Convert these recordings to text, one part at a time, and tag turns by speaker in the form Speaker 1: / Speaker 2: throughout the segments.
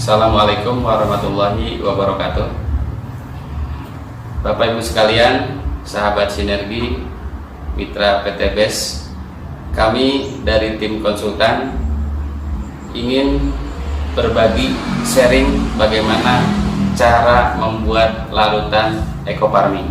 Speaker 1: Assalamualaikum warahmatullahi wabarakatuh. Bapak Ibu sekalian, sahabat Sinergi, mitra PT BES, kami dari tim konsultan ingin berbagi sharing bagaimana cara membuat larutan ekofarming.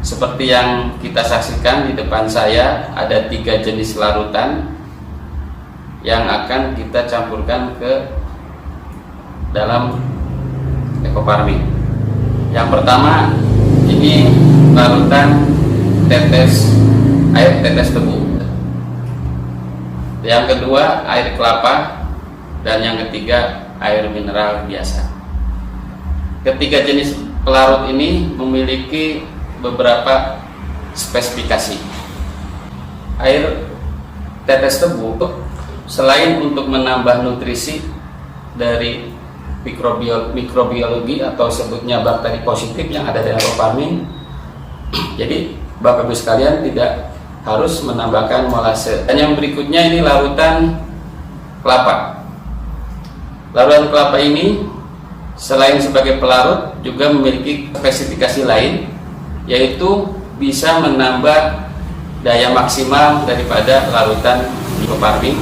Speaker 1: Seperti yang kita saksikan di depan saya, ada 3 jenis larutan yang akan kita campurkan ke dalam ekofarming. Yang pertama, ini larutan air tetes tebu. Yang kedua, air kelapa. Dan yang ketiga, air mineral biasa. Ketiga jenis pelarut ini memiliki beberapa spesifikasi. Air tetes tebu selain untuk menambah nutrisi dari mikrobiologi atau sebutnya bakteri positif yang ada dalam ekofarming, jadi Bapak Ibu sekalian tidak harus menambahkan molase. Dan yang berikutnya ini larutan kelapa. Larutan kelapa ini selain sebagai pelarut juga memiliki spesifikasi lain, yaitu bisa menambah daya maksimal daripada larutan ekofarming,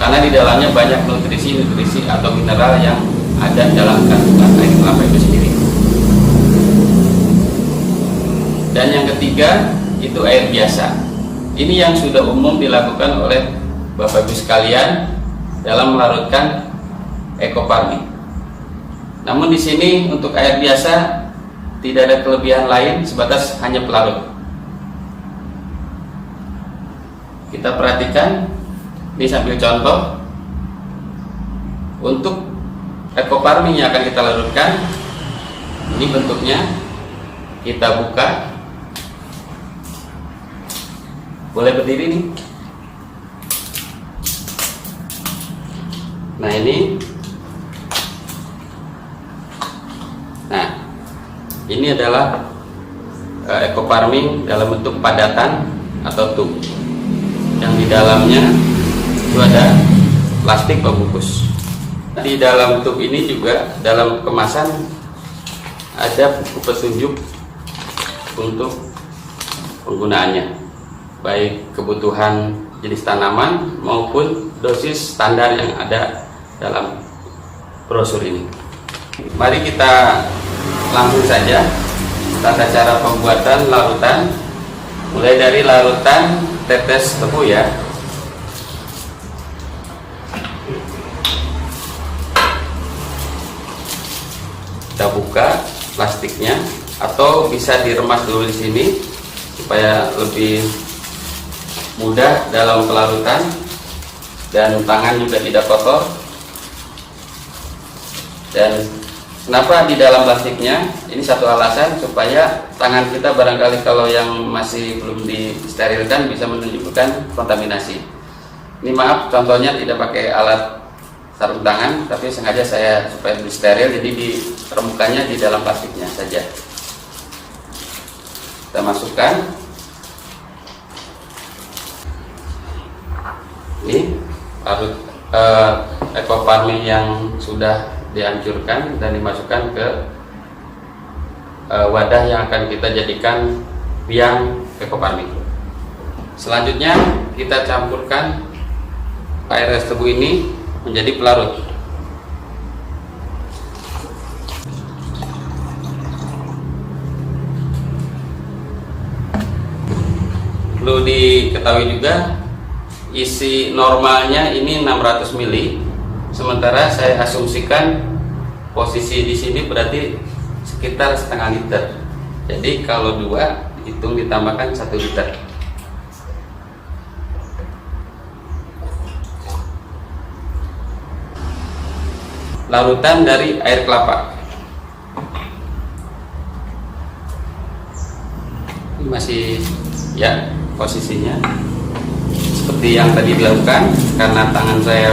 Speaker 1: karena di dalamnya banyak nutrisi atau mineral yang ada dalam kandungan air kelapa itu sendiri. Dan yang ketiga itu air biasa. Ini yang sudah umum dilakukan oleh Bapak Ibu sekalian dalam melarutkan ekofarming. Namun di sini untuk air biasa tidak ada kelebihan lain, sebatas hanya pelarut. Kita perhatikan, ini sambil contoh untuk ekofarming yang akan kita larutkan. Ini bentuknya, kita buka, boleh berdiri nih. Nah ini adalah ekofarming dalam bentuk padatan atau tub, yang di dalamnya itu ada plastik pembungkus. Di dalam tub ini juga dalam kemasan ada buku petunjuk untuk penggunaannya, baik kebutuhan jenis tanaman maupun dosis standar yang ada dalam brosur ini. Mari kita langsung saja tata cara pembuatan larutan, mulai dari larutan tetes tebu ya. Kita buka plastiknya, atau bisa diremas dulu di sini supaya lebih mudah dalam pelarutan dan tangan juga tidak kotor. Dan kenapa di dalam plastiknya? Ini satu alasan supaya tangan kita barangkali kalau yang masih belum disterilkan bisa menunjukkan kontaminasi. Ini maaf, contohnya tidak pakai alat sarung tangan, tapi sengaja saya supaya lebih steril, jadi dirembukannya di dalam plastiknya saja. Kita masukkan. Ini larut ekofarming yang sudah dihancurkan dan dimasukkan ke wadah yang akan kita jadikan biang ekofarming. Selanjutnya kita campurkan air es tebu ini menjadi pelarut. Perlu diketahui juga isi normalnya ini 600 ml, sementara saya asumsikan posisi di sini berarti sekitar setengah liter. Jadi kalau 2 hitung ditambahkan 1 liter. Larutan dari air kelapa. Ini masih ya posisinya seperti yang tadi dilakukan, karena tangan saya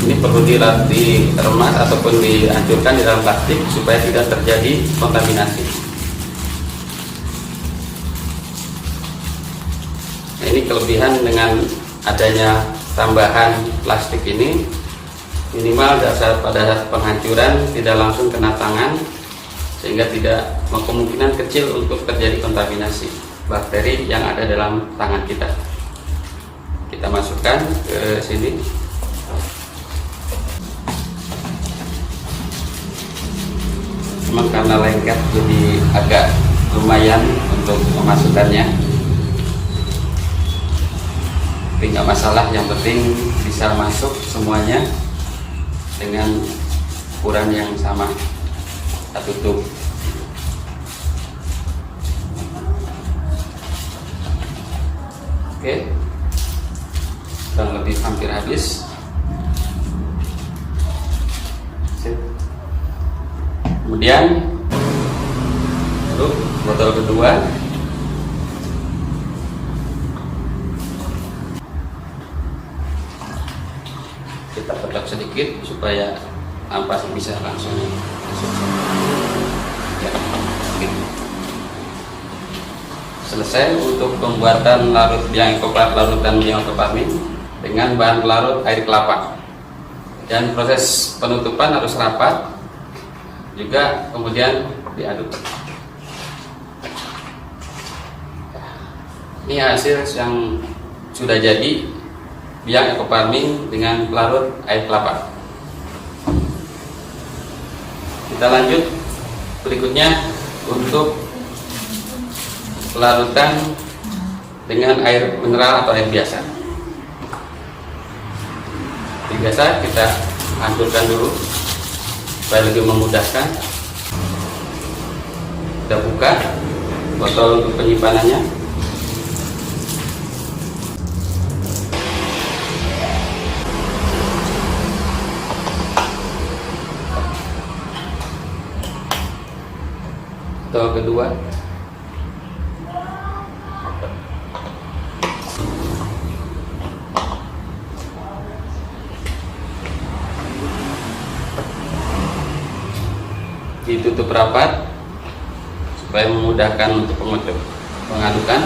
Speaker 1: ini perlu diremas ataupun dihancurkan di dalam plastik supaya tidak terjadi kontaminasi. Nah, ini kelebihan dengan adanya tambahan plastik ini, minimal pada saat penghancuran tidak langsung kena tangan, sehingga tidak kemungkinan kecil untuk terjadi kontaminasi bakteri yang ada dalam tangan kita. Kita masukkan ke sini. Memang karena lengket jadi agak lumayan untuk memasukkannya, tapi nggak masalah, yang penting bisa masuk semuanya dengan ukuran yang sama. Kita tutup. Oke, kurang lebih hampir habis. Kemudian untuk botol kedua, kita petok sedikit supaya ampas bisa langsung masuk. Ya, gitu. Selesai untuk pembuatan larutan biang ekoparmin dengan bahan pelarut air kelapa, dan proses penutupan harus rapat juga, kemudian diaduk. Ini hasil yang sudah jadi biang ekoparmin dengan pelarut air kelapa. Kita lanjut berikutnya untuk pelarutan dengan air mineral atau air biasa. Air biasa kita hancurkan dulu supaya lebih memudahkan. Kita buka botol untuk penyimpanannya. Botol kedua. Ditutup rapat supaya memudahkan untuk pengadukan.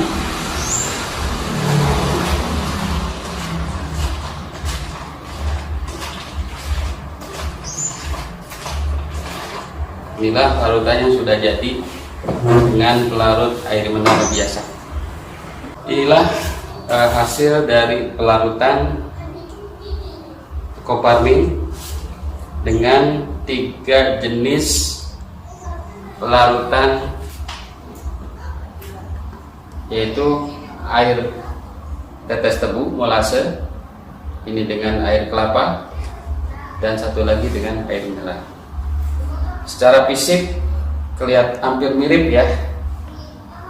Speaker 1: Inilah larutan yang sudah jadi dengan pelarut air mineral biasa. Inilah hasil dari pelarutan ekoparmin dengan 3 jenis pelarutan, yaitu air tetes tebu molase, ini dengan air kelapa, dan satu lagi dengan air mineral. Secara fisik kelihatan hampir mirip ya,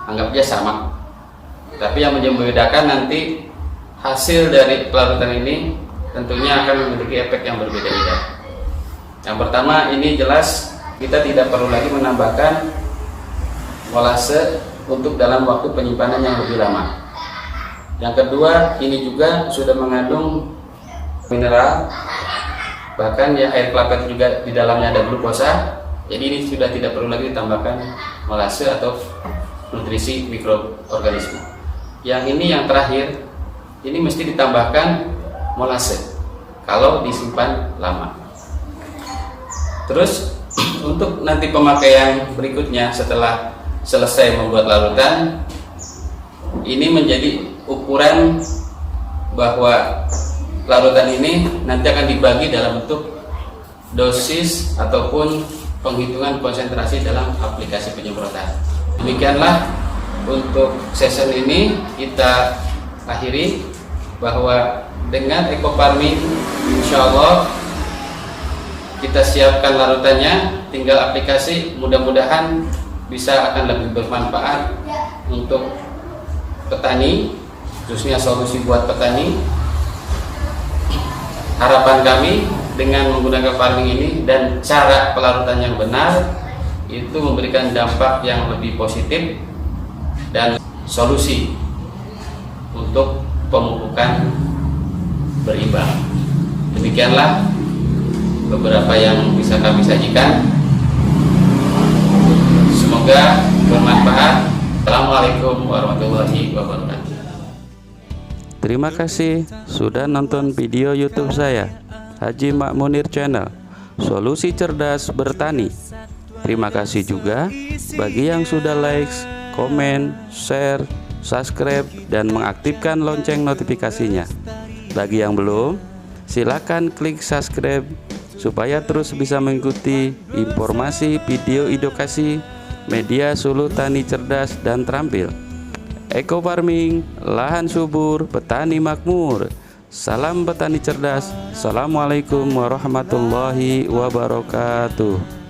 Speaker 1: anggap aja sama, tapi yang membedakan nanti hasil dari pelarutan ini tentunya akan memiliki efek yang berbeda-beda. Yang pertama, ini jelas kita tidak perlu lagi menambahkan molase untuk dalam waktu penyimpanan yang lebih lama. Yang kedua, ini juga sudah mengandung mineral, bahkan ya air kelapa juga di dalamnya ada glukosa. Jadi ini sudah tidak perlu lagi ditambahkan molase atau nutrisi mikroorganisme. Yang ini yang terakhir, ini mesti ditambahkan molase kalau disimpan lama. Terus untuk nanti pemakaian berikutnya setelah selesai membuat larutan, ini menjadi ukuran bahwa larutan ini nanti akan dibagi dalam bentuk dosis ataupun penghitungan konsentrasi dalam aplikasi penyemprotan. Demikianlah untuk session ini kita akhiri, bahwa dengan ekoparmin insya Allah kita siapkan larutannya, tinggal aplikasi, mudah-mudahan bisa akan lebih bermanfaat untuk petani, khususnya solusi buat petani. Harapan kami dengan menggunakan farming ini dan cara pelarutan yang benar itu memberikan dampak yang lebih positif dan solusi untuk pemupukan berimbang. Demikianlah beberapa yang bisa kami sajikan. Semoga bermanfaat. Assalamualaikum warahmatullahi wabarakatuh.
Speaker 2: Terima kasih sudah nonton video YouTube saya. Haji Mak Munir Channel, solusi cerdas bertani. Terima kasih juga bagi yang sudah like, komen, share, subscribe, dan mengaktifkan lonceng notifikasinya. Bagi yang belum, silakan klik subscribe supaya terus bisa mengikuti informasi video edukasi media Suluh Tani Cerdas dan Terampil. Eco farming, lahan subur, petani makmur. Salam petani cerdas. Assalamualaikum warahmatullahi wabarakatuh.